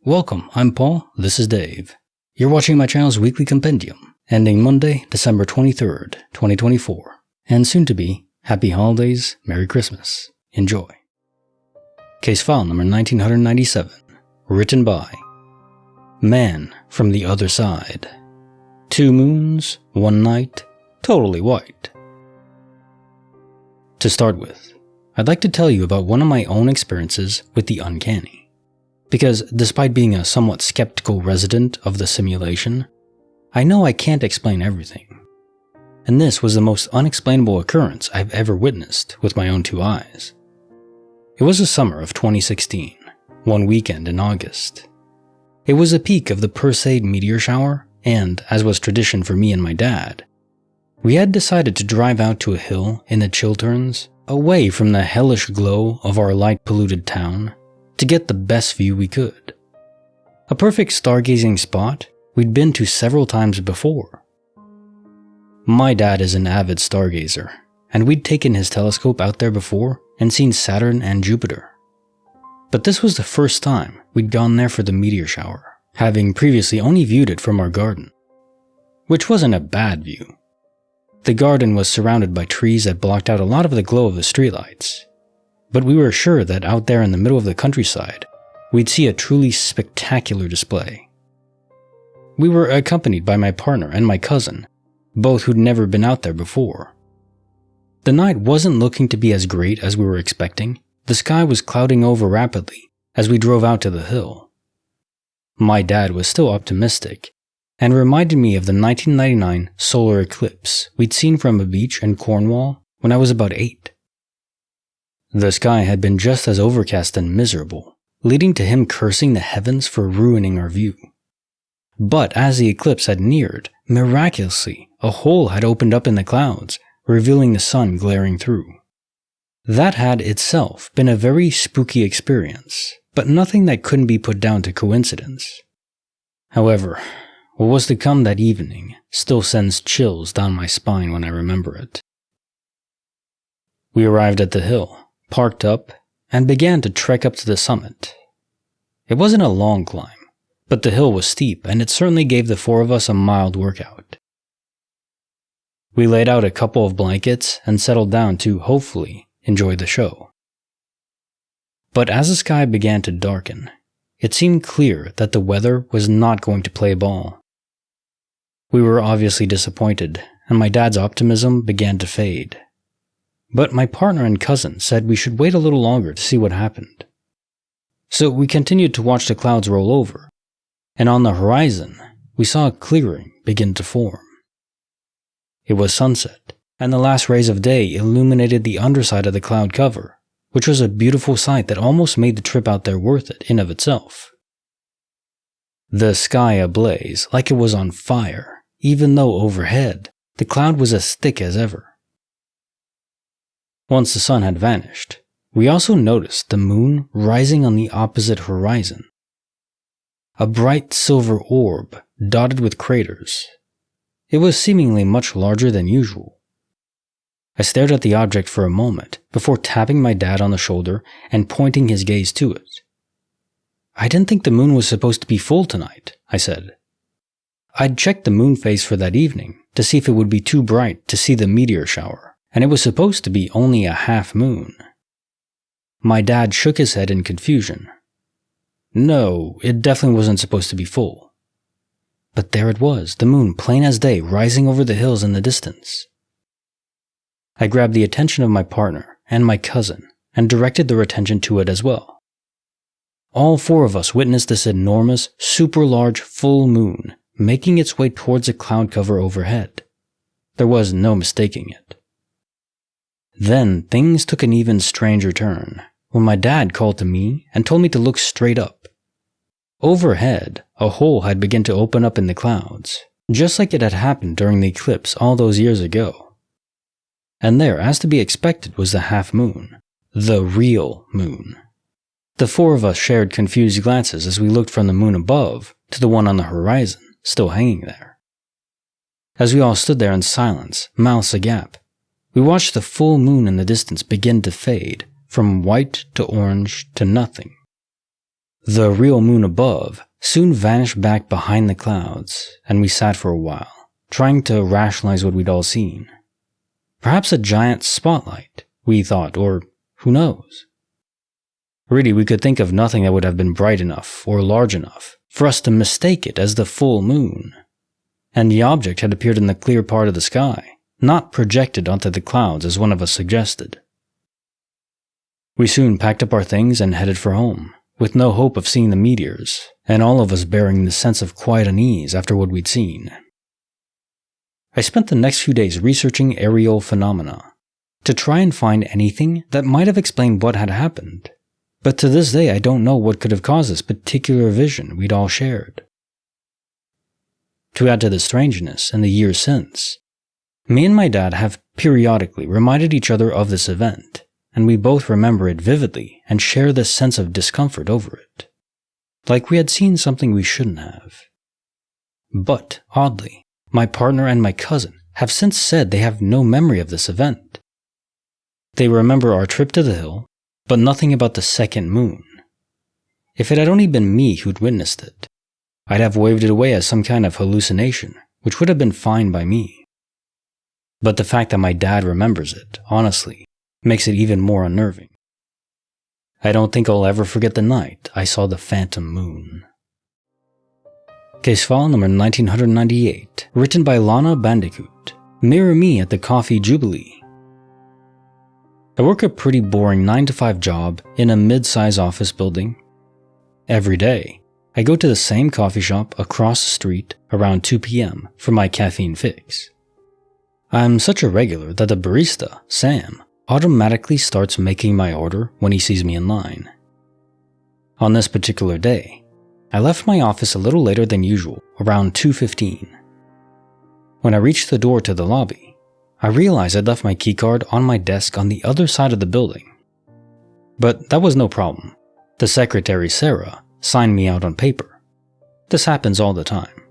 Welcome, I'm Paul, this is Dave. You're watching my channel's weekly compendium, ending Monday, December 23rd, 2024, and soon to be, Happy Holidays, Merry Christmas. Enjoy. Case file number 1997, written by Man from the Other Side. 2 moons, 1 night, totally white. To start with, I'd like to tell you about one of my own experiences with the uncanny. Because despite being a somewhat skeptical resident of the simulation, I know I can't explain everything. And this was the most unexplainable occurrence I've ever witnessed with my own 2 eyes. It was the summer of 2016, one weekend in August. It was the peak of the Perseid meteor shower, and, as was tradition for me and my dad, we had decided to drive out to a hill in the Chilterns, away from the hellish glow of our light-polluted town, to get the best view we could. A perfect stargazing spot we'd been to several times before. My dad is an avid stargazer, and we'd taken his telescope out there before and seen Saturn and Jupiter. But this was the first time we'd gone there for the meteor shower, having previously only viewed it from our garden. Which wasn't a bad view. The garden was surrounded by trees that blocked out a lot of the glow of the streetlights. But we were sure that out there in the middle of the countryside, we'd see a truly spectacular display. We were accompanied by my partner and my cousin, both who'd never been out there before. The night wasn't looking to be as great as we were expecting. The sky was clouding over rapidly as we drove out to the hill. My dad was still optimistic, and reminded me of the 1999 solar eclipse we'd seen from a beach in Cornwall when I was about 8. The sky had been just as overcast and miserable, leading to him cursing the heavens for ruining our view. But as the eclipse had neared, miraculously, a hole had opened up in the clouds, revealing the sun glaring through. That had itself been a very spooky experience, but nothing that couldn't be put down to coincidence. However, what was to come that evening still sends chills down my spine when I remember it. We arrived at the hill, parked up, and began to trek up to the summit. It wasn't a long climb, but the hill was steep and it certainly gave the 4 of us a mild workout. We laid out a couple of blankets and settled down to, hopefully, enjoy the show. But as the sky began to darken, it seemed clear that the weather was not going to play ball. We were obviously disappointed, and my dad's optimism began to fade. But my partner and cousin said we should wait a little longer to see what happened. So we continued to watch the clouds roll over, and on the horizon, we saw a clearing begin to form. It was sunset, and the last rays of day illuminated the underside of the cloud cover, which was a beautiful sight that almost made the trip out there worth it in of itself. The sky ablaze like it was on fire, even though overhead, the cloud was as thick as ever. Once the sun had vanished, we also noticed the moon rising on the opposite horizon. A bright silver orb dotted with craters. It was seemingly much larger than usual. I stared at the object for a moment before tapping my dad on the shoulder and pointing his gaze to it. "I didn't think the moon was supposed to be full tonight," I said. I'd checked the moon phase for that evening to see if it would be too bright to see the meteor shower, and it was supposed to be only a half moon. My dad shook his head in confusion. No, it definitely wasn't supposed to be full. But there it was, the moon plain as day rising over the hills in the distance. I grabbed the attention of my partner and my cousin and directed their attention to it as well. All 4 of us witnessed this enormous, super large full moon making its way towards a cloud cover overhead. There was no mistaking it. Then things took an even stranger turn when my dad called to me and told me to look straight up. Overhead, a hole had begun to open up in the clouds, just like it had happened during the eclipse all those years ago. And there, as to be expected, was the half moon, the real moon. The 4 of us shared confused glances as we looked from the moon above to the one on the horizon, still hanging there. As we all stood there in silence, mouths agape, we watched the full moon in the distance begin to fade, from white to orange to nothing. The real moon above soon vanished back behind the clouds, and we sat for a while, trying to rationalize what we'd all seen. Perhaps a giant spotlight, we thought, or who knows? Really, we could think of nothing that would have been bright enough or large enough for us to mistake it as the full moon. And the object had appeared in the clear part of the sky, not projected onto the clouds as one of us suggested. We soon packed up our things and headed for home, with no hope of seeing the meteors, and all of us bearing the sense of quiet unease after what we'd seen. I spent the next few days researching aerial phenomena, to try and find anything that might have explained what had happened, but to this day I don't know what could have caused this particular vision we'd all shared. To add to the strangeness in the years since, me and my dad have periodically reminded each other of this event, and we both remember it vividly and share this sense of discomfort over it, like we had seen something we shouldn't have. But, oddly, my partner and my cousin have since said they have no memory of this event. They remember our trip to the hill, but nothing about the second moon. If it had only been me who'd witnessed it, I'd have waved it away as some kind of hallucination, which would have been fine by me. But the fact that my dad remembers it, honestly, makes it even more unnerving. I don't think I'll ever forget the night I saw the phantom moon. Case file number 1998, written by Lana Bandicoot. Mirror me at the coffee Jubilee. I work a pretty boring 9-to-5 job in a mid-size office building. Every day, I go to the same coffee shop across the street around 2 p.m. for my caffeine fix. I'm such a regular that the barista, Sam, automatically starts making my order when he sees me in line. On this particular day, I left my office a little later than usual, around 2:15. When I reached the door to the lobby, I realized I'd left my keycard on my desk on the other side of the building. But that was no problem. The secretary, Sarah, signed me out on paper. This happens all the time.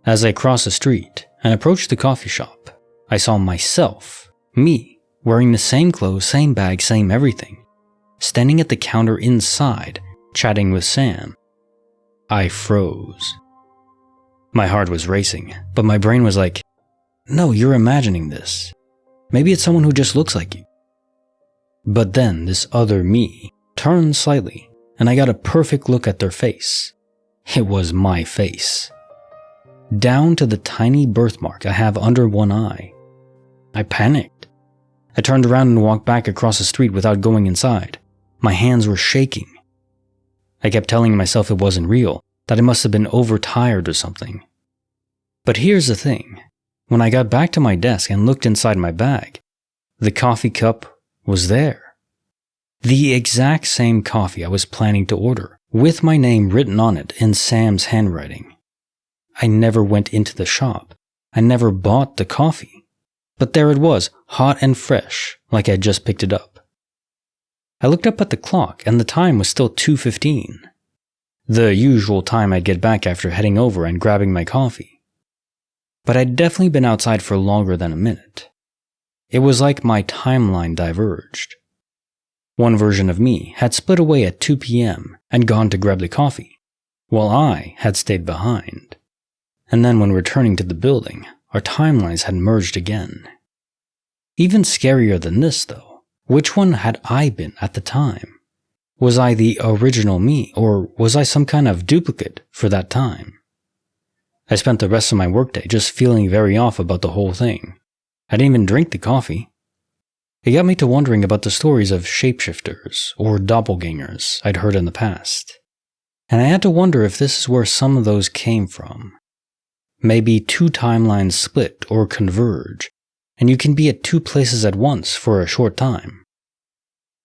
As I crossed the street and approached the coffee shop, I saw myself, me, wearing the same clothes, same bag, same everything, standing at the counter inside, chatting with Sam. I froze. My heart was racing, but my brain was like, no, you're imagining this. Maybe it's someone who just looks like you. But then this other me turned slightly, and I got a perfect look at their face. It was my face. Down to the tiny birthmark I have under one eye. I panicked. I turned around and walked back across the street without going inside. My hands were shaking. I kept telling myself it wasn't real, that I must have been overtired or something. But here's the thing. When I got back to my desk and looked inside my bag, the coffee cup was there. The exact same coffee I was planning to order, with my name written on it in Sam's handwriting. I never went into the shop. I never bought the coffee. But there it was, hot and fresh, like I'd just picked it up. I looked up at the clock and the time was still 2:15. The usual time I'd get back after heading over and grabbing my coffee. But I'd definitely been outside for longer than a minute. It was like my timeline diverged. One version of me had split away at 2 p.m. and gone to grab the coffee, while I had stayed behind. And then when returning to the building, our timelines had merged again. Even scarier than this, though, which one had I been at the time? Was I the original me, or was I some kind of duplicate for that time? I spent the rest of my workday just feeling very off about the whole thing. I didn't even drink the coffee. It got me to wondering about the stories of shapeshifters or doppelgangers I'd heard in the past. And I had to wonder if this is where some of those came from. Maybe two timelines split or converge, and you can be at two places at once for a short time.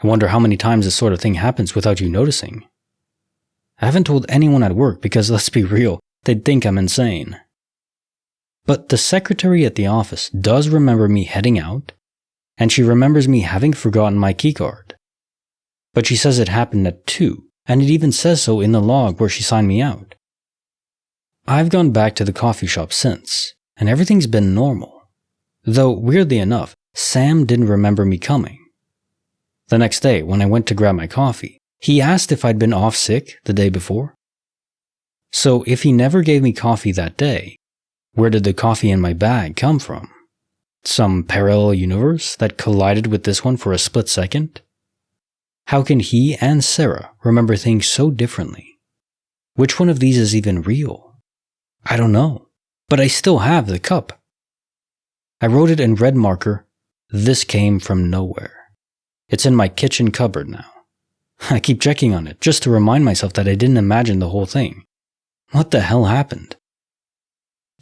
I wonder how many times this sort of thing happens without you noticing. I haven't told anyone at work because, let's be real, they'd think I'm insane. But the secretary at the office does remember me heading out, and she remembers me having forgotten my keycard. But she says it happened at 2, and it even says so in the log where she signed me out. I've gone back to the coffee shop since, and everything's been normal. Though, weirdly enough, Sam didn't remember me coming. The next day, when I went to grab my coffee, He asked if I'd been off sick the day before. So if he never gave me coffee that day, where did the coffee in my bag come from? Some parallel universe that collided with this one for a split second? How can he and Sarah remember things so differently? Which one of these is even real? I don't know, but I still have the cup. I wrote it in red marker, "This came from nowhere." It's in my kitchen cupboard now. I keep checking on it just to remind myself that I didn't imagine the whole thing. What the hell happened?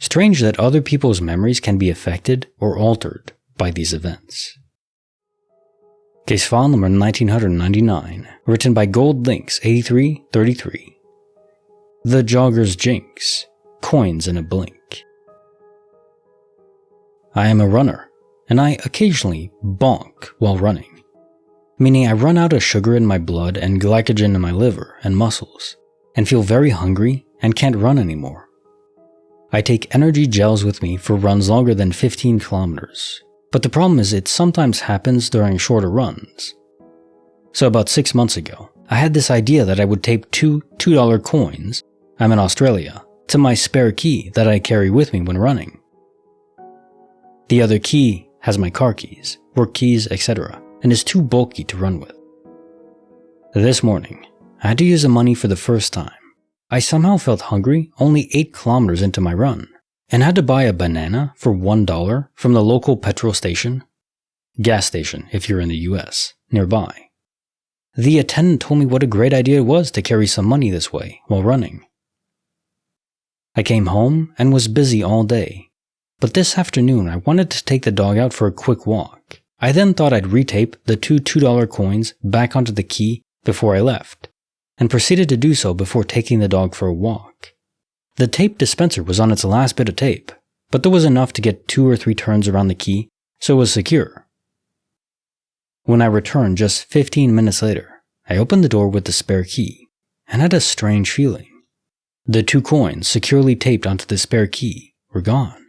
Strange that other people's memories can be affected or altered by these events. Case file number 1999, written by Gold Links 8333. The Jogger's Jinx, coins in a blink. I am a runner, and I occasionally bonk while running, meaning I run out of sugar in my blood and glycogen in my liver and muscles, and feel very hungry and can't run anymore. I take energy gels with me for runs longer than 15 kilometers, but the problem is it sometimes happens during shorter runs. So about 6 months ago, I had this idea that I would tape two $2 coins, I'm in Australia, to my spare key that I carry with me when running. The other key has my car keys, work keys, etc., and is too bulky to run with. This morning, I had to use the money for the first time. I somehow felt hungry only 8 kilometers into my run, and had to buy a banana for $1 from the local petrol station, gas station if you're in the US, nearby. The attendant told me what a great idea it was to carry some money this way while running. I came home and was busy all day, but this afternoon I wanted to take the dog out for a quick walk. I then thought I'd retape the two $2 coins back onto the key before I left, and proceeded to do so before taking the dog for a walk. The tape dispenser was on its last bit of tape, but there was enough to get 2 or 3 turns around the key, so it was secure. When I returned just 15 minutes later, I opened the door with the spare key, and had a strange feeling. The 2 coins securely taped onto the spare key were gone.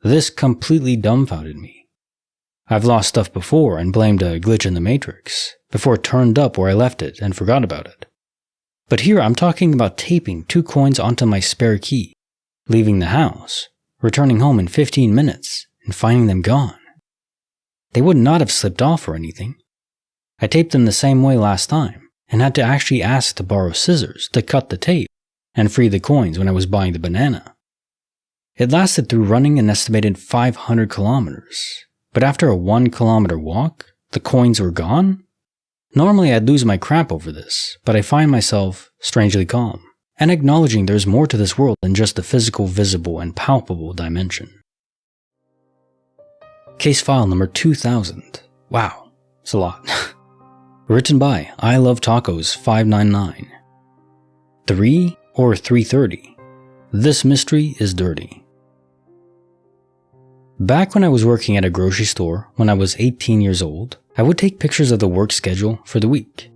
This completely dumbfounded me. I've lost stuff before and blamed a glitch in the Matrix, before it turned up where I left it and forgot about it. But here I'm talking about taping 2 coins onto my spare key, leaving the house, returning home in 15 minutes, and finding them gone. They would not have slipped off or anything. I taped them the same way last time, and had to actually ask to borrow scissors to cut the tape and free the coins when I was buying the banana. It lasted through running an estimated 500 kilometers, but after a 1 kilometer walk, the coins were gone? Normally I'd lose my crap over this, but I find myself strangely calm, and acknowledging there's more to this world than just the physical, visible, and palpable dimension. Case file number 2000. Wow, it's a lot. Written by I Love Tacos 599. 3 or 3:30. This mystery is dirty. Back when I was working at a grocery store when I was 18 years old, I would take pictures of the work schedule for the week.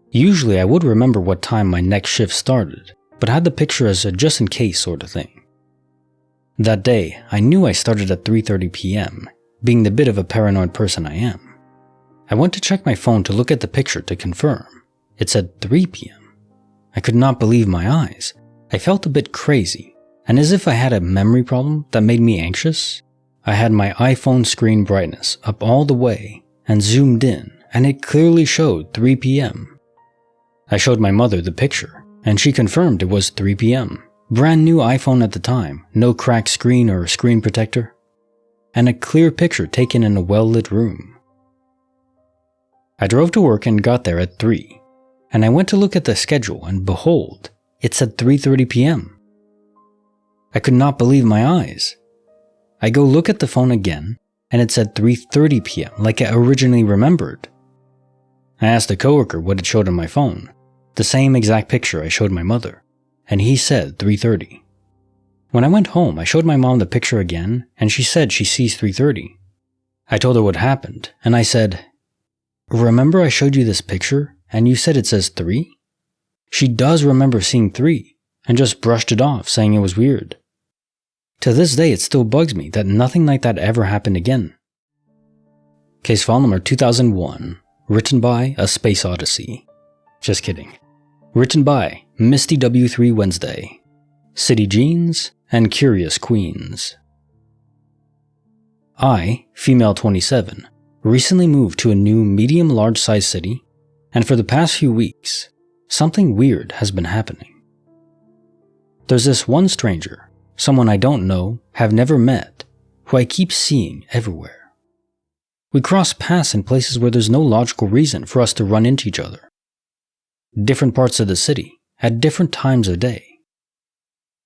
Usually I would remember what time my next shift started, but had the picture as a just in case sort of thing. That day, I knew I started at 3:30 p.m., being the bit of a paranoid person I am. I went to check my phone to look at the picture to confirm. It said 3 p.m. I could not believe my eyes. I felt a bit crazy, and as if I had a memory problem that made me anxious. I had my iPhone screen brightness up all the way and zoomed in, and it clearly showed 3 p.m. I showed my mother the picture, and she confirmed it was 3 p.m. Brand new iPhone at the time, no cracked screen or screen protector, and a clear picture taken in a well-lit room. I drove to work and got there at 3, and I went to look at the schedule, and behold, it said 3:30 p.m. I could not believe my eyes. I go look at the phone again, and it said 3:30 p.m. like I originally remembered. I asked a coworker what it showed on my phone, the same exact picture I showed my mother, and he said 3:30. When I went home, I showed my mom the picture again, and she said she sees 3:30. I told her what happened, and I said, "Remember I showed you this picture, and you said it says 3? She does remember seeing 3, and just brushed it off, saying it was weird. To this day, it still bugs me that nothing like that ever happened again." Case file number 2001, written by A Space Odyssey. Just kidding. Written by Misty W3 Wednesday, City Jeans, and Curious Queens. I, female 27, recently moved to a new medium-large size city, and for the past few weeks, something weird has been happening. There's this one stranger, someone I don't know, have never met, who I keep seeing everywhere. We cross paths in places where there's no logical reason for us to run into each other. Different parts of the city, at different times of day.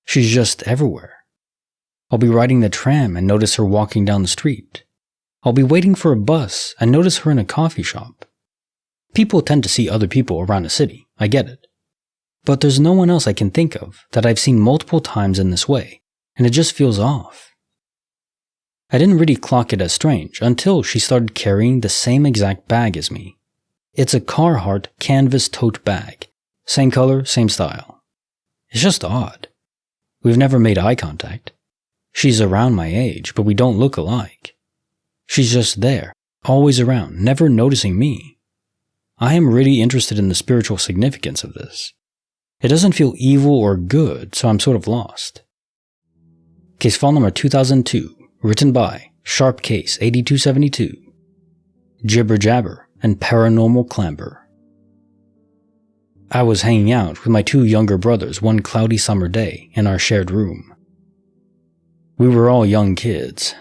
She's just everywhere. I'll be riding the tram and notice her walking down the street. I'll be waiting for a bus and notice her in a coffee shop. People tend to see other people around a city, I get it. But there's no one else I can think of that I've seen multiple times in this way, and it just feels off. I didn't really clock it as strange until she started carrying the same exact bag as me. It's a Carhartt canvas tote bag. Same color, same style. It's just odd. We've never made eye contact. She's around my age, but we don't look alike. She's just there, always around, never noticing me. I am really interested in the spiritual significance of this. It doesn't feel evil or good, so I'm sort of lost. Case file number 2002, written by Sharp Case 8272, Jibber Jabber, and Paranormal Clamber. I was hanging out with my two younger brothers one cloudy summer day in our shared room. We were all young kids.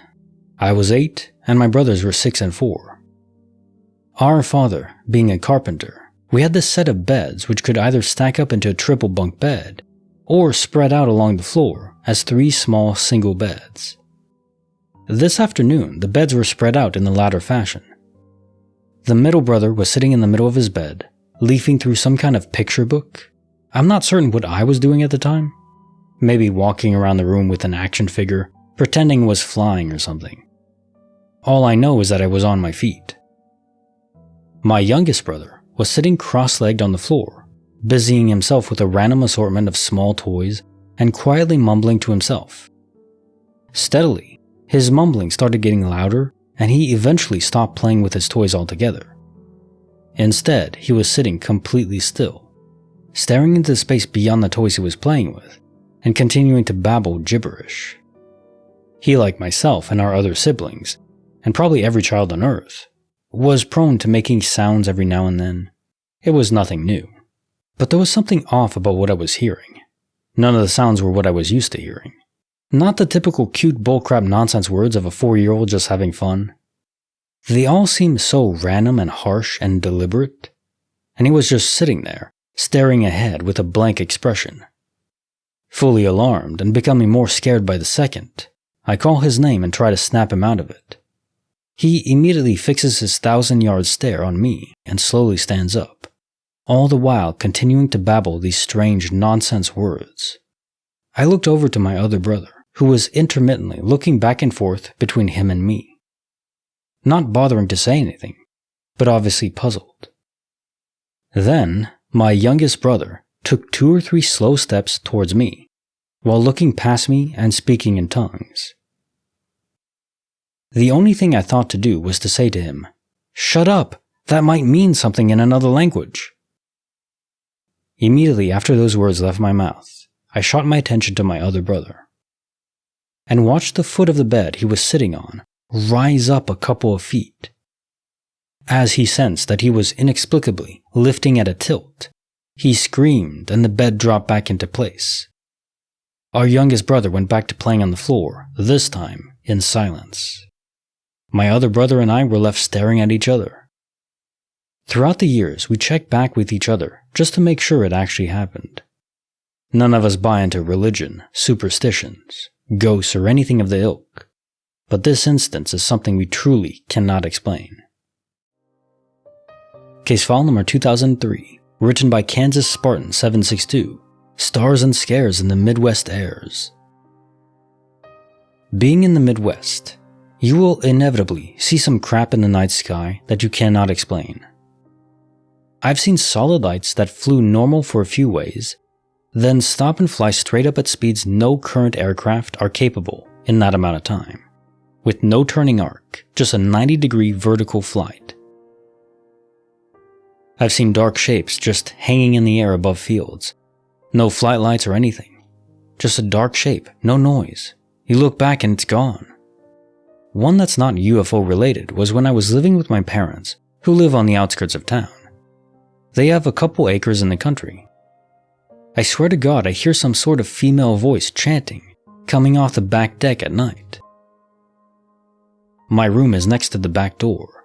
I was 8, and my brothers were 6 and 4. Our father, being a carpenter, we had this set of beds which could either stack up into a triple bunk bed, or spread out along the floor as 3 small single beds. This afternoon, the beds were spread out in the latter fashion. The middle brother was sitting in the middle of his bed, leafing through some kind of picture book. I'm not certain what I was doing at the time. Maybe walking around the room with an action figure, pretending it was flying or something. All I know is that I was on my feet. My youngest brother was sitting cross-legged on the floor, busying himself with a random assortment of small toys and quietly mumbling to himself. Steadily, his mumbling started getting louder, and he eventually stopped playing with his toys altogether. Instead, he was sitting completely still, staring into the space beyond the toys he was playing with, and continuing to babble gibberish. He, like myself and our other siblings, and probably every child on Earth, was prone to making sounds every now and then. It was nothing new. But there was something off about what I was hearing. None of the sounds were what I was used to hearing. Not the typical cute bullcrap nonsense words of a 4-year-old just having fun. They all seemed so random and harsh and deliberate, and he was just sitting there, staring ahead with a blank expression. Fully alarmed and becoming more scared by the second, I call his name and try to snap him out of it. He immediately fixes his 1,000-yard stare on me and slowly stands up, all the while continuing to babble these strange nonsense words. I looked over to my other brother, who was intermittently looking back and forth between him and me. Not bothering to say anything, but obviously puzzled. Then, my youngest brother took 2 or 3 slow steps towards me, while looking past me and speaking in tongues. The only thing I thought to do was to say to him, "Shut up, that might mean something in another language." Immediately after those words left my mouth, I shot my attention to my other brother, and watched the foot of the bed he was sitting on rise up a couple of feet. As he sensed that he was inexplicably lifting at a tilt, he screamed and the bed dropped back into place. Our youngest brother went back to playing on the floor, this time in silence. My other brother and I were left staring at each other. Throughout the years, we checked back with each other just to make sure it actually happened. None of us buy into religion, superstitions, ghosts, or anything of the ilk, but this instance is something we truly cannot explain. Case file number 2003, written by Kansas Spartan 762, Stars and Scares in the Midwest Airs. Being in the Midwest, you will inevitably see some crap in the night sky that you cannot explain. I've seen solid lights that flew normal for a few ways, then stop and fly straight up at speeds no current aircraft are capable in that amount of time, with no turning arc, just a 90-degree vertical flight. I've seen dark shapes just hanging in the air above fields. No flight lights or anything. Just a dark shape, no noise. You look back and it's gone. One that's not UFO related was when I was living with my parents, who live on the outskirts of town. They have a couple acres in the country. I swear to God I hear some sort of female voice chanting, coming off the back deck at night. My room is next to the back door.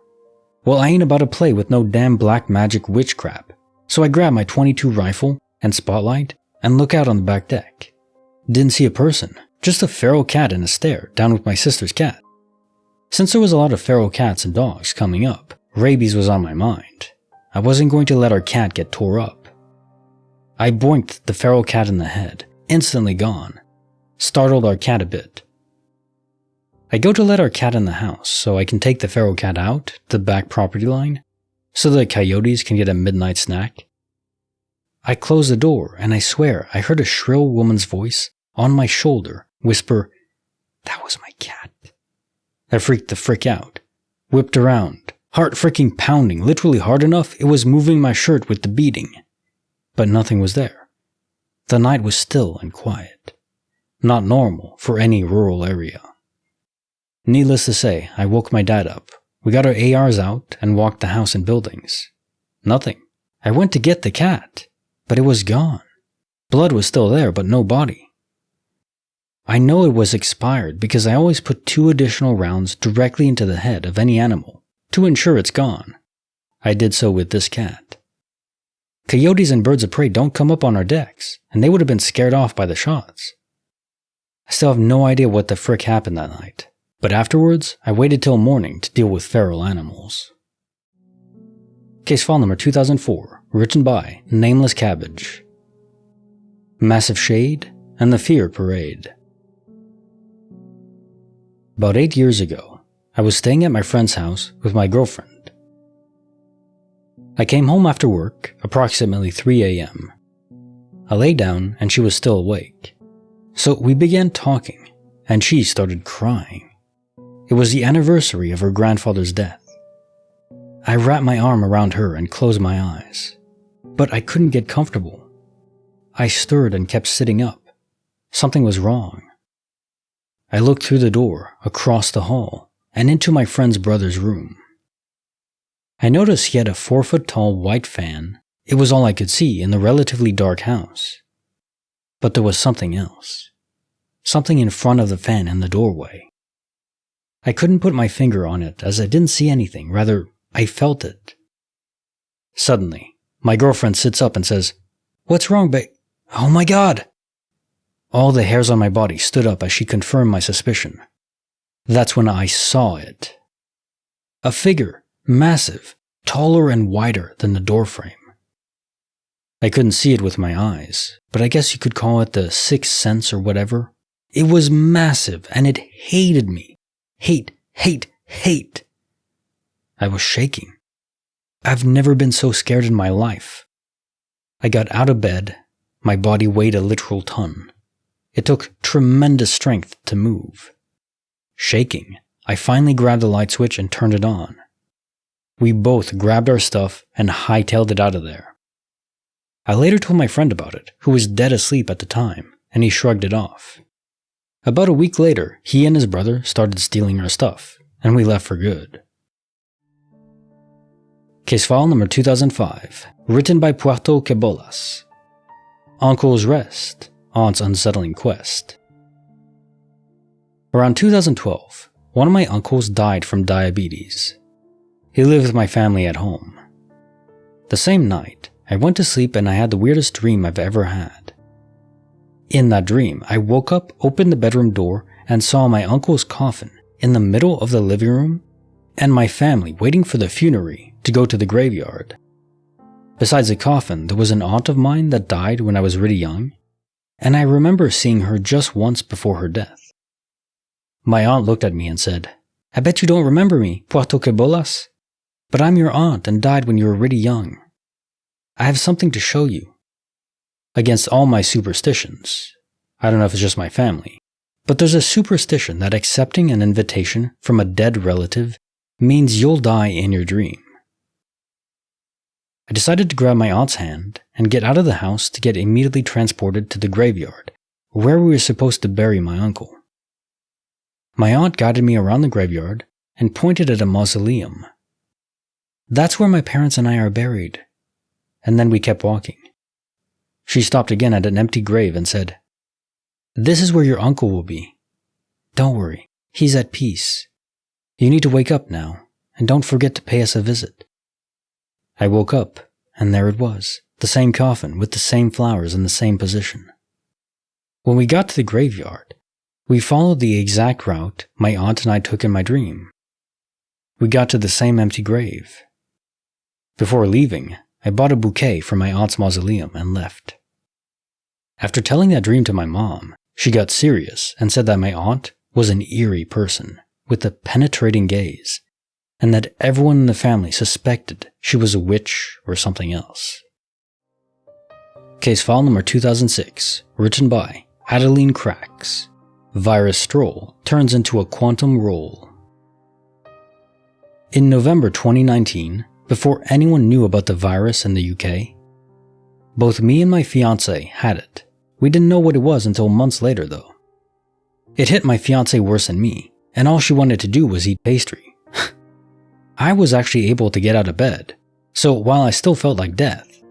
Well, I ain't about to play with no damn black magic witch crap, so I grab my .22 rifle and spotlight and look out on the back deck. Didn't see a person, just a feral cat in a stair down with my sister's cat. Since there was a lot of feral cats and dogs coming up, rabies was on my mind. I wasn't going to let our cat get tore up. I boinked the feral cat in the head, instantly gone. Startled our cat a bit. I go to let our cat in the house so I can take the feral cat out to the back property line so the coyotes can get a midnight snack. I close the door and I swear I heard a shrill woman's voice on my shoulder whisper, "That was my cat." I freaked the frick out, whipped around, heart freaking pounding literally hard enough it was moving my shirt with the beating. But nothing was there. The night was still and quiet. Not normal for any rural area. Needless to say, I woke my dad up. We got our ARs out and walked the house and buildings. Nothing. I went to get the cat, but it was gone. Blood was still there, but no body. I know it was expired because I always put 2 additional rounds directly into the head of any animal to ensure it's gone. I did so with this cat. Coyotes and birds of prey don't come up on our decks, and they would have been scared off by the shots. I still have no idea what the frick happened that night, but afterwards, I waited till morning to deal with feral animals. Case file number 2004, written by Nameless Cabbage. Massive Shade and the Fear Parade. About 8 years ago, I was staying at my friend's house with my girlfriend. I came home after work, approximately 3 a.m. I lay down and she was still awake. So we began talking, and she started crying. It was the anniversary of her grandfather's death. I wrapped my arm around her and closed my eyes, but I couldn't get comfortable. I stirred and kept sitting up. Something was wrong. I looked through the door, across the hall, and into my friend's brother's room. I noticed he had a 4-foot-tall white fan. It was all I could see in the relatively dark house. But there was something else. Something in front of the fan in the doorway. I couldn't put my finger on it as I didn't see anything, rather, I felt it. Suddenly, my girlfriend sits up and says, "What's wrong, babe? Oh my God!" All the hairs on my body stood up as she confirmed my suspicion. That's when I saw it. A figure. Massive, taller and wider than the doorframe. I couldn't see it with my eyes, but I guess you could call it the sixth sense or whatever. It was massive and it hated me. Hate. I was shaking. I've never been so scared in my life. I got out of bed. My body weighed a literal ton. It took tremendous strength to move. Shaking, I finally grabbed the light switch and turned it on. We both grabbed our stuff and hightailed it out of there. I later told my friend about it, who was dead asleep at the time, and he shrugged it off. About a week later, he and his brother started stealing our stuff, and we left for good. Case file number 2005, written by Puerto Quebolas. Uncle's Rest, Aunt's Unsettling Quest. Around 2012, one of my uncles died from diabetes. He lived with my family at home. The same night, I went to sleep and I had the weirdest dream I've ever had. In that dream, I woke up, opened the bedroom door, and saw my uncle's coffin in the middle of the living room, and my family waiting for the funerary to go to the graveyard. Besides the coffin, there was an aunt of mine that died when I was really young, and I remember seeing her just once before her death. My aunt looked at me and said, "I bet you don't remember me, Puerto Quebolas. But I'm your aunt and died when you were really young. I have something to show you." Against all my superstitions, I don't know if it's just my family, but there's a superstition that accepting an invitation from a dead relative means you'll die in your dream. I I decided to grab my aunt's hand and get out of the house to get immediately transported to the graveyard, where we were supposed to bury my uncle. My aunt guided me around the graveyard and pointed at a mausoleum. "That's where my parents and I are buried." And then we kept walking. She stopped again at an empty grave and said, "This is where your uncle will be. Don't worry, he's at peace. You need to wake up now, and don't forget to pay us a visit." I woke up, and there it was, the same coffin with the same flowers in the same position. When we got to the graveyard, we followed the exact route my aunt and I took in my dream. We got to the same empty grave. Before leaving, I bought a bouquet from my aunt's mausoleum and left. After telling that dream to my mom, she got serious and said that my aunt was an eerie person with a penetrating gaze, and that everyone in the family suspected she was a witch or something else. Case file number 2006, written by Adeline Cracks. Virus Stroll turns into a quantum roll. In November 2019, before anyone knew about the virus in the UK, both me and my fiancé had it. We didn't know what it was until months later though. It hit my fiancé worse than me, and all she wanted to do was eat pastry. I was actually able to get out of bed, so while I still felt like death,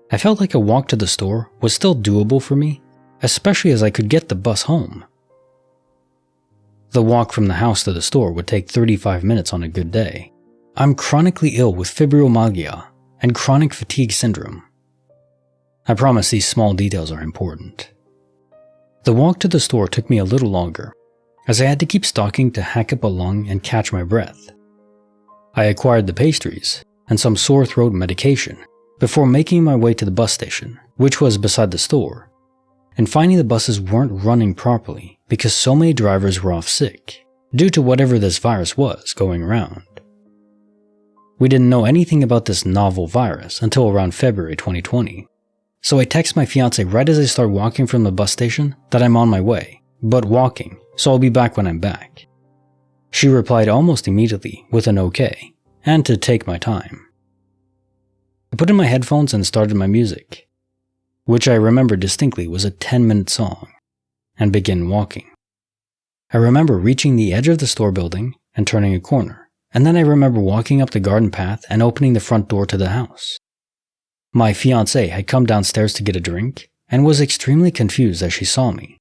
I felt like a walk to the store was still doable for me, especially as I could get the bus home. The walk from the house to the store would take 35 minutes on a good day. I'm chronically ill with fibromyalgia and chronic fatigue syndrome. I promise these small details are important. The walk to the store took me a little longer, as I had to keep stalking to hack up a lung and catch my breath. I acquired the pastries and some sore throat medication before making my way to the bus station, which was beside the store, and finding the buses weren't running properly because so many drivers were off sick due to whatever this virus was going around. We didn't know anything about this novel virus until around February 2020, so I text my fiancé right as I start walking from the bus station that I'm on my way, but walking, so I'll be back when I'm back. She replied almost immediately with an okay, and to take my time. I put in my headphones and started my music, which I remember distinctly was a 10-minute song, and began walking. I remember reaching the edge of the store building and turning a corner, and then I remember walking up the garden path and opening the front door to the house. My fiancée had come downstairs to get a drink and was extremely confused as she saw me.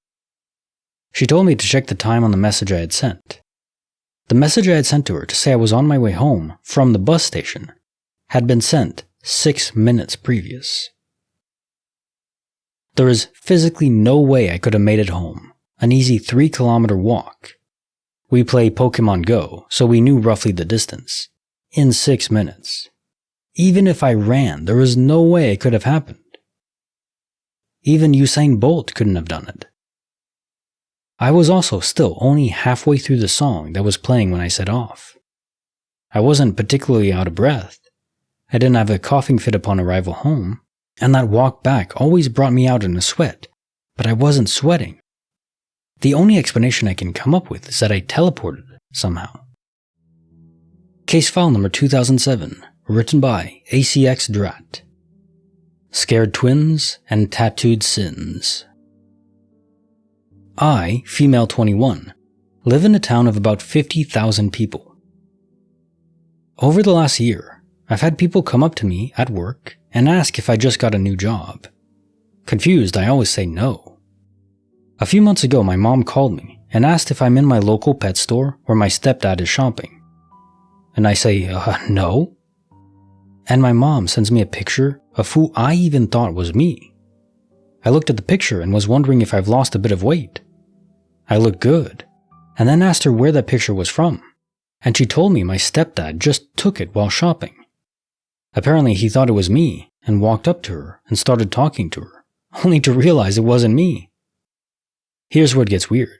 She told me to check the time on the message I had sent. The message I had sent to her to say I was on my way home from the bus station had been sent 6 minutes previous. There is physically no way I could have made it home, an easy 3-kilometer walk. We play Pokemon Go, so we knew roughly the distance, in 6 minutes. Even if I ran, there was no way it could have happened. Even Usain Bolt couldn't have done it. I was also still only halfway through the song that was playing when I set off. I wasn't particularly out of breath. I didn't have a coughing fit upon arrival home, and that walk back always brought me out in a sweat, but I wasn't sweating. The only explanation I can come up with is that I teleported somehow. Case file number 2007, written by ACX Drat. Scared Twins and Tattooed Sins. I, female 21, live in a town of about 50,000 people. Over the last year, I've had people come up to me at work and ask if I just got a new job. Confused, I always say no. A few months ago, my mom called me and asked if I'm in my local pet store where my stepdad is shopping. And I say, no. And my mom sends me a picture of who I even thought was me. I looked at the picture and was wondering if I've lost a bit of weight. I looked good, and then asked her where that picture was from, and she told me my stepdad just took it while shopping. Apparently he thought it was me and walked up to her and started talking to her, only to realize it wasn't me. Here's where it gets weird.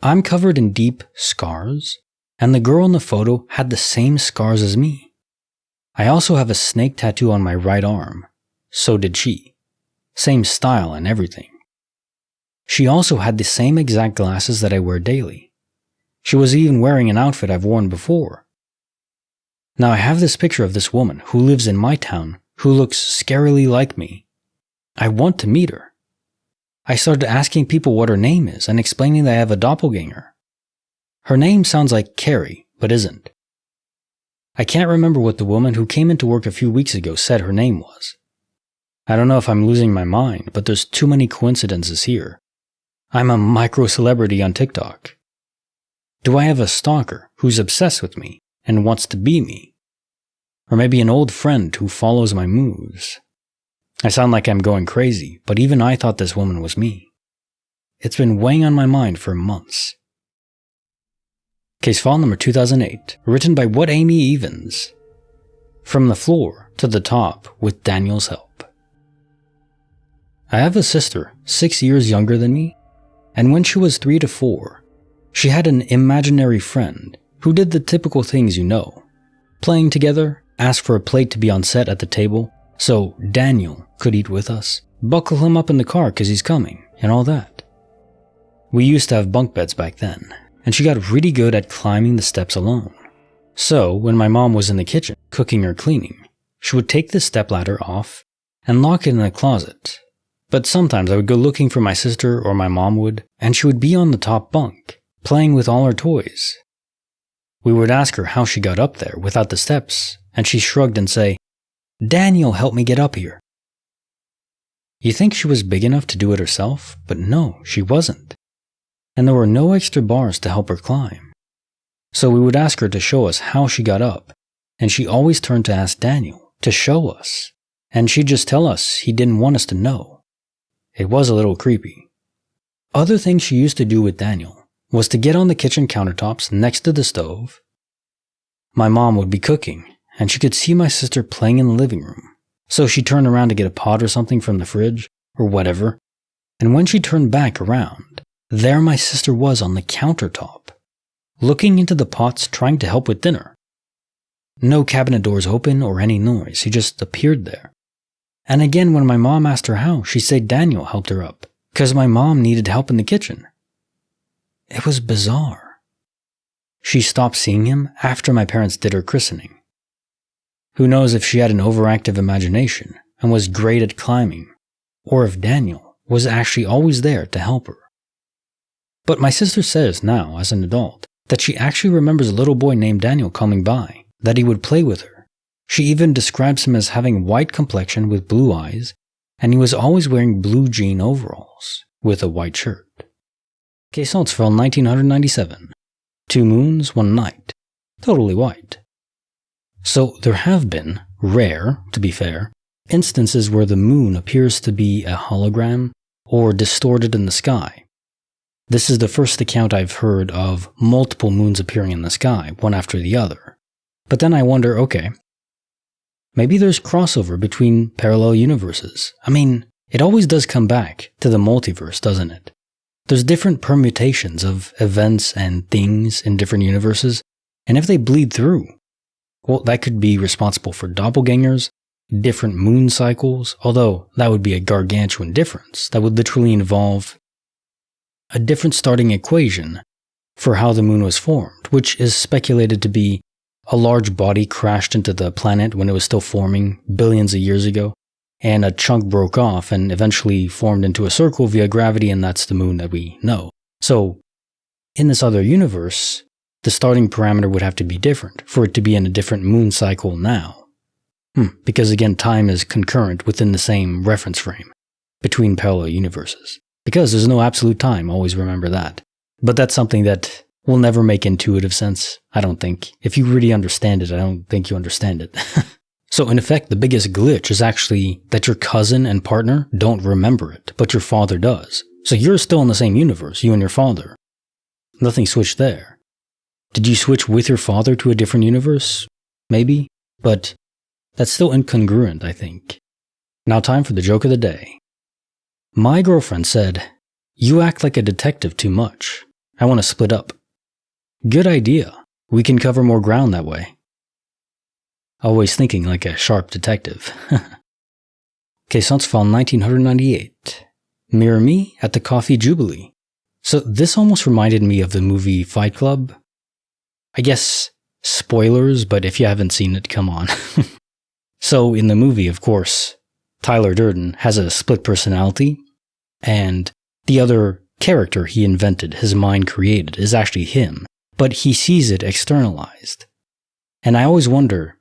I'm covered in deep scars, and the girl in the photo had the same scars as me. I also have a snake tattoo on my right arm. So did she. Same style and everything. She also had the same exact glasses that I wear daily. She was even wearing an outfit I've worn before. Now I have this picture of this woman who lives in my town who looks scarily like me. I want to meet her. I started asking people what her name is and explaining that I have a doppelganger. Her name sounds like Carrie, but isn't. I can't remember what the woman who came into work a few weeks ago said her name was. I don't know if I'm losing my mind, but there's too many coincidences here. I'm a micro-celebrity on TikTok. Do I have a stalker who's obsessed with me and wants to be me? Or maybe an old friend who follows my moves? I sound like I'm going crazy, but even I thought this woman was me. It's been weighing on my mind for months. Case file number 2008, written by What Amy Evans. From the floor to the top with Daniel's help. I have a sister 6 years younger than me, and when she was 3 to 4, she had an imaginary friend who did the typical things you know. Playing together, ask for a plate to be on set at the table, so Daniel could eat with us, buckle him up in the car cause he's coming, and all that. We used to have bunk beds back then, and she got really good at climbing the steps alone. So, when my mom was in the kitchen, cooking or cleaning, she would take the stepladder off and lock it in a closet. But sometimes I would go looking for my sister or my mom would, and she would be on the top bunk, playing with all her toys. We would ask her how she got up there without the steps, and she shrugged and say, "Daniel helped me get up here." You think she was big enough to do it herself, but no, she wasn't. And there were no extra bars to help her climb. So we would ask her to show us how she got up, and she always turned to ask Daniel to show us, and she'd just tell us he didn't want us to know. It was a little creepy. Other things she used to do with Daniel was to get on the kitchen countertops next to the stove. My mom would be cooking, and she could see my sister playing in the living room, so she'd turn around to get a pot or something from the fridge, or whatever, and when she turned back around, there my sister was on the countertop, looking into the pots trying to help with dinner. No cabinet doors open or any noise, he just appeared there. And again when my mom asked her how, she said Daniel helped her up, cause my mom needed help in the kitchen. It was bizarre. She stopped seeing him after my parents did her christening. Who knows if she had an overactive imagination and was great at climbing, or if Daniel was actually always there to help her. But my sister says now, as an adult, that she actually remembers a little boy named Daniel coming by, that he would play with her. She even describes him as having white complexion with blue eyes, and he was always wearing blue jean overalls with a white shirt. Caissons from 1997. 2 moons, 1 night. Totally white. So there have been, rare, to be fair, instances where the moon appears to be a hologram or distorted in the sky. This is the first account I've heard of multiple moons appearing in the sky, one after the other. But then I wonder, okay, maybe there's crossover between parallel universes. I mean, it always does come back to the multiverse, doesn't it? There's different permutations of events and things in different universes, and if they bleed through, well, that could be responsible for doppelgangers, different moon cycles, although that would be a gargantuan difference. That would literally involve a different starting equation for how the moon was formed, which is speculated to be a large body crashed into the planet when it was still forming billions of years ago, and a chunk broke off and eventually formed into a circle via gravity, and that's the moon that we know. So, in this other universe, the starting parameter would have to be different for it to be in a different moon cycle now. Because again, time is concurrent within the same reference frame between parallel universes. Because there's no absolute time, always remember that. But that's something that will never make intuitive sense, I don't think. If you really understand it, I don't think you understand it. So in effect, the biggest glitch is actually that your cousin and partner don't remember it, but your father does. So you're still in the same universe, you and your father. Nothing switched there. Did you switch with your father to a different universe? Maybe, but that's still incongruent, I think. Now time for the joke of the day. My girlfriend said, "You act like a detective too much. I want to split up." Good idea. We can cover more ground that way. Always thinking like a sharp detective. Caissons found 1998. Mirror me at the coffee Jubilee. So this almost reminded me of the movie Fight Club. I guess spoilers, but if you haven't seen it, come on. So in the movie, of course, Tyler Durden has a split personality, and the other character he invented, his mind created, is actually him, but he sees it externalized. And I always wonder,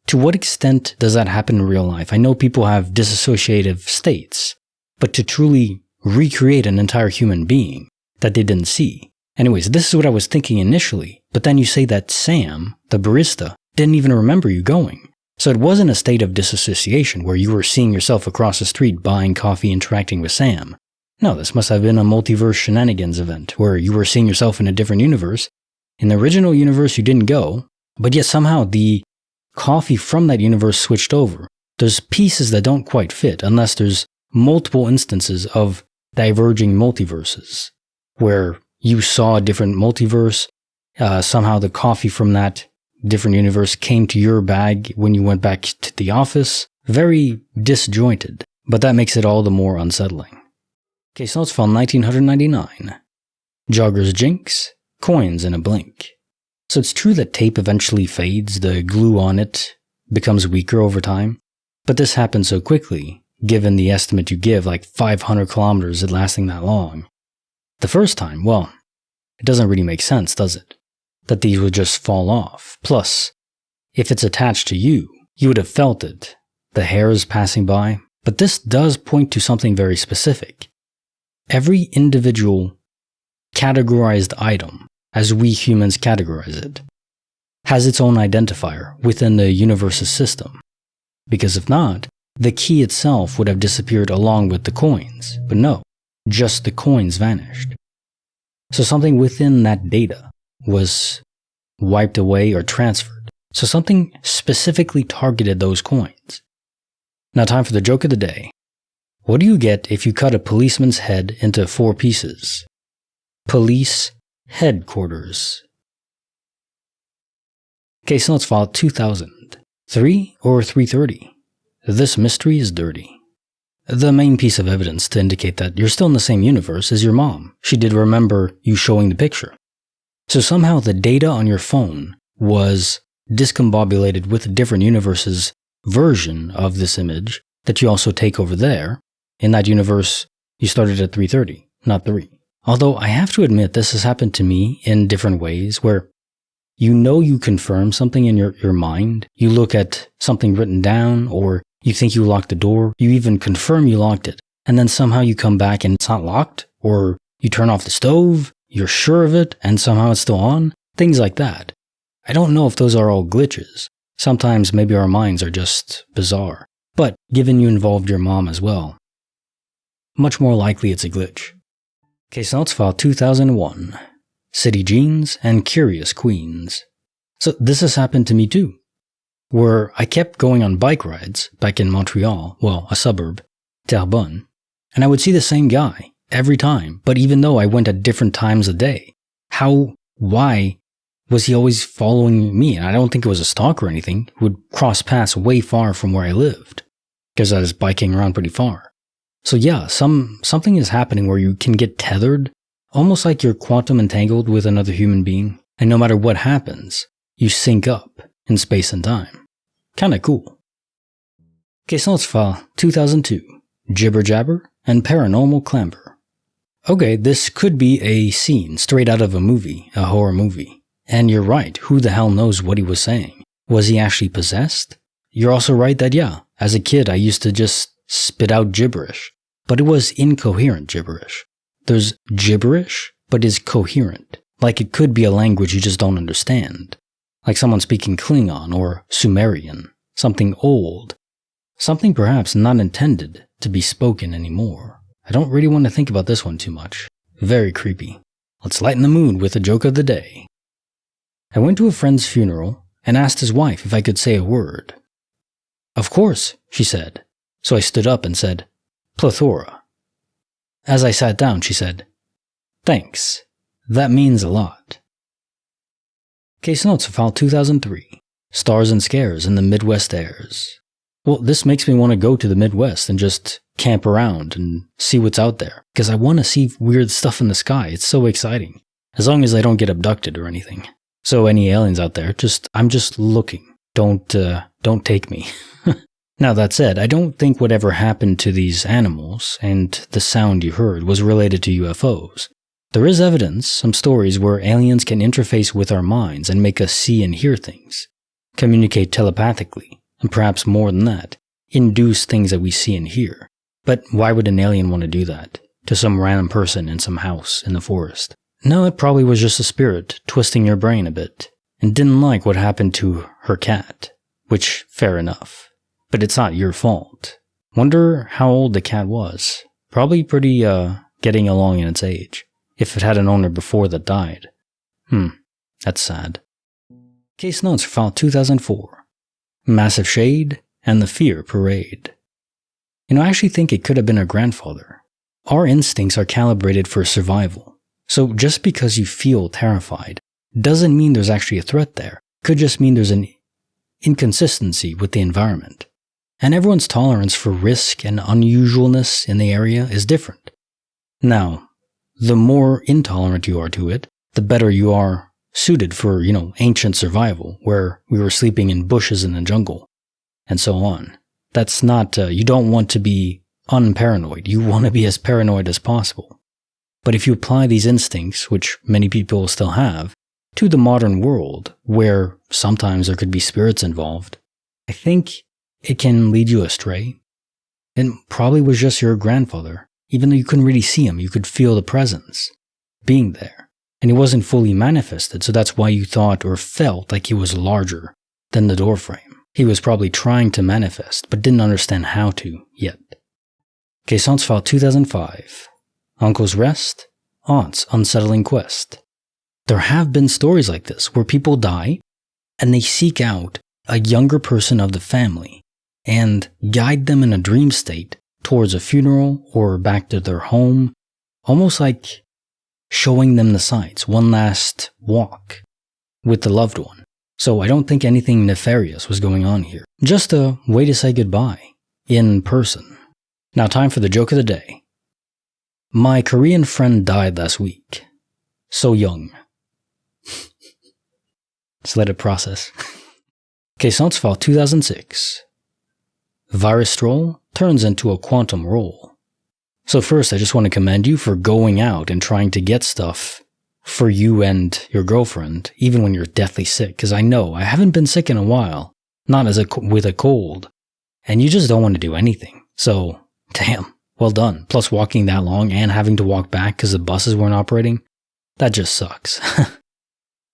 to what extent does that happen in real life? I know people have dissociative states, but to truly recreate an entire human being that they didn't see. Anyways, this is what I was thinking initially, but then you say that Sam, the barista, didn't even remember you going. So it wasn't a state of disassociation where you were seeing yourself across the street buying coffee interacting with Sam. No, this must have been a multiverse shenanigans event where you were seeing yourself in a different universe. In the original universe you didn't go, but yet somehow the coffee from that universe switched over. There's pieces that don't quite fit unless there's multiple instances of diverging multiverses where you saw a different multiverse, somehow the coffee from that different universe came to your bag when you went back to the office. Very disjointed, but that makes it all the more unsettling. Case notes file 1999. Jogger's Jinx, coins in a blink. So it's true that tape eventually fades, the glue on it becomes weaker over time, but this happens so quickly, given the estimate you give, like 500 kilometers it lasting that long. The first time, well, it doesn't really make sense, does it? That these would just fall off. Plus, if it's attached to you, you would have felt it. The hairs passing by. But this does point to something very specific. Every individual categorized item, as we humans categorize it, has its own identifier within the universe's system. Because if not, the key itself would have disappeared along with the coins. But no, just the coins vanished. So something within that data was wiped away or transferred. So something specifically targeted those coins. Now time for the joke of the day. What do you get if you cut a policeman's head into 4 pieces? Police headquarters. Case notes file 2000. 3 or 3:30. This mystery is dirty. The main piece of evidence to indicate that you're still in the same universe is your mom. She did remember you showing the picture. So somehow the data on your phone was discombobulated with a different universe's version of this image that you also take over there. In that universe, you started at 3:30, not 3. Although I have to admit this has happened to me in different ways where you confirm something in your mind. You look at something written down, or you think you locked the door. You even confirm you locked it. And then somehow you come back and it's not locked. Or you turn off the stove. You're sure of it, and somehow it's still on. Things like that. I don't know if those are all glitches. Sometimes maybe our minds are just bizarre. But given you involved your mom as well, much more likely it's a glitch. Case notes file 2001. City Jeans and Curious Queens. So this has happened to me too, where I kept going on bike rides back in Montreal, well, a suburb, Terrebonne, and I would see the same guy every time, but even though I went at different times a day, why was he always following me? And I don't think it was a stalk or anything. He would cross paths way far from where I lived, because I was biking around pretty far. So yeah, something is happening where you can get tethered, almost like you're quantum entangled with another human being, and no matter what happens, you sync up in space and time. Kinda cool. Case notes file 2002. Jibber Jabber and Paranormal Clamber. Okay, this could be a scene straight out of a movie, a horror movie. And you're right, who the hell knows what he was saying? Was he actually possessed? You're also right that yeah, as a kid I used to just spit out gibberish, but it was incoherent gibberish. There's gibberish, but is coherent. Like it could be a language you just don't understand. Like someone speaking Klingon or Sumerian. Something old. Something perhaps not intended to be spoken anymore. I don't really want to think about this one too much. Very creepy. Let's lighten the mood with a joke of the day. I went to a friend's funeral and asked his wife if I could say a word. Of course, she said. So I stood up and said, plethora. As I sat down, she said, thanks. That means a lot. Case notes file 2003. Stars and Scares in the Midwest airs. Well, this makes me want to go to the Midwest and just camp around and see what's out there, because I want to see weird stuff in the sky. It's so exciting. As long as I don't get abducted or anything. So any aliens out there, I'm just looking. don't take me. Now that said, I don't think whatever happened to these animals and the sound you heard was related to UFOs. There is evidence, some stories where aliens can interface with our minds and make us see and hear things, communicate telepathically, and perhaps more than that, induce things that we see and hear. But why would an alien want to do that to some random person in some house in the forest? No, it probably was just a spirit twisting your brain a bit and didn't like what happened to her cat, which, fair enough. But it's not your fault. Wonder how old the cat was. Probably pretty, getting along in its age, if it had an owner before that died. That's sad. Case notes for file 2004. Massive Shade and the Fear Parade. I actually think it could have been our grandfather. Our instincts are calibrated for survival. So just because you feel terrified doesn't mean there's actually a threat there. Could just mean there's an inconsistency with the environment. And everyone's tolerance for risk and unusualness in the area is different. Now, the more intolerant you are to it, the better you are suited for, ancient survival, where we were sleeping in bushes in the jungle, and so on. That's not, you don't want to be unparanoid. You want to be as paranoid as possible. But if you apply these instincts, which many people still have, to the modern world, where sometimes there could be spirits involved, I think it can lead you astray. It probably was just your grandfather. Even though you couldn't really see him, you could feel the presence being there. And he wasn't fully manifested, so that's why you thought or felt like he was larger than the doorframe. He was probably trying to manifest, but didn't understand how to yet. Case Aunt's file 2005. Uncle's Rest, Aunt's Unsettling Quest. There have been stories like this where people die and they seek out a younger person of the family and guide them in a dream state towards a funeral or back to their home, almost like showing them the sights, one last walk with the loved one. So I don't think anything nefarious was going on here. Just a way to say goodbye in person. Now time for the joke of the day. My Korean friend died last week. So young. Just let it process. Case Aunt's file 2006. Virus Stroll turns into a quantum roll. So first, I just want to commend you for going out and trying to get stuff for you and your girlfriend, even when you're deathly sick, because I know I haven't been sick in a while, not with a cold, and you just don't want to do anything. So, damn, well done. Plus walking that long and having to walk back because the buses weren't operating, that just sucks.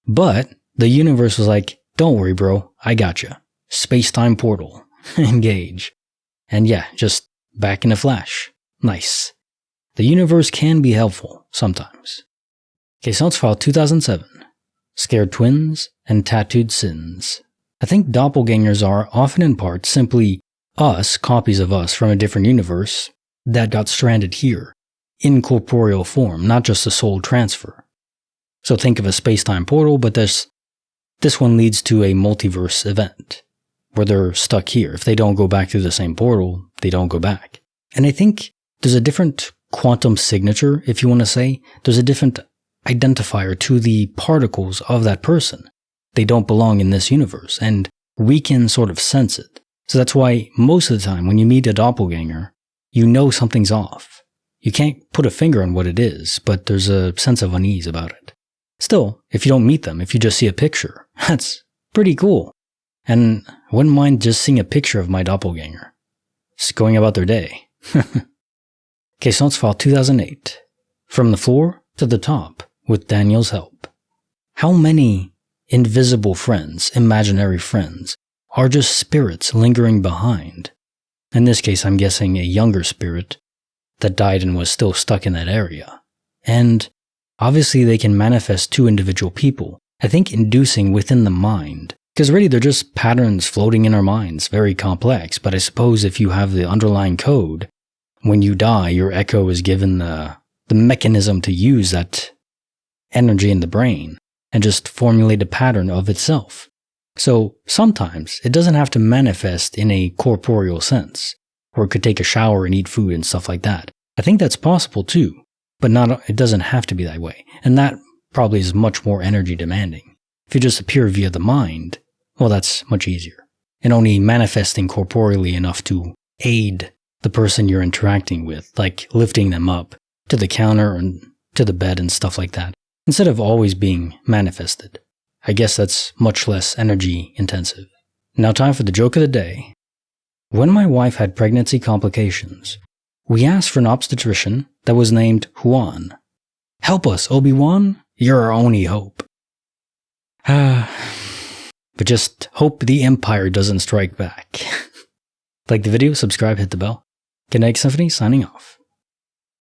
But the universe was like, don't worry, bro, I gotcha. Space-time portal. Engage. And yeah, just back in a flash. Nice. The universe can be helpful sometimes. Case Notes File 2007. Scared Twins and Tattooed Sins. I think doppelgangers are often in part simply us, copies of us from a different universe that got stranded here, in corporeal form, not just a soul transfer. So think of a space-time portal, but this one leads to a multiverse event, where they're stuck here. If they don't go back through the same portal, they don't go back. And I think there's a different quantum signature, if you want to say. There's a different identifier to the particles of that person. They don't belong in this universe, and we can sort of sense it. So that's why most of the time when you meet a doppelganger, you know something's off. You can't put a finger on what it is, but there's a sense of unease about it. Still, if you don't meet them, if you just see a picture, that's pretty cool. And I wouldn't mind just seeing a picture of my doppelganger. Just going about their day. Case Notes File 2008. From the floor to the top with Daniel's help. How many invisible friends, imaginary friends, are just spirits lingering behind? In this case, I'm guessing a younger spirit that died and was still stuck in that area. And obviously they can manifest to individual people, I think inducing within the mind. Because really they're just patterns floating in our minds, very complex, but I suppose if you have the underlying code, when you die, your echo is given the mechanism to use that energy in the brain and just formulate a pattern of itself. So sometimes it doesn't have to manifest in a corporeal sense, or it could take a shower and eat food and stuff like that. I think that's possible too, but it doesn't have to be that way. And that probably is much more energy demanding. If you just appear via the mind, well, that's much easier. And only manifesting corporeally enough to aid the person you're interacting with, like lifting them up to the counter and to the bed and stuff like that, instead of always being manifested. I guess that's much less energy intensive. Now time for the joke of the day. When my wife had pregnancy complications, we asked for an obstetrician that was named Juan. Help us, Obi-Wan. You're our only hope. But just hope the Empire doesn't strike back. Like the video, subscribe, hit the bell. Kinetic Symphony signing off.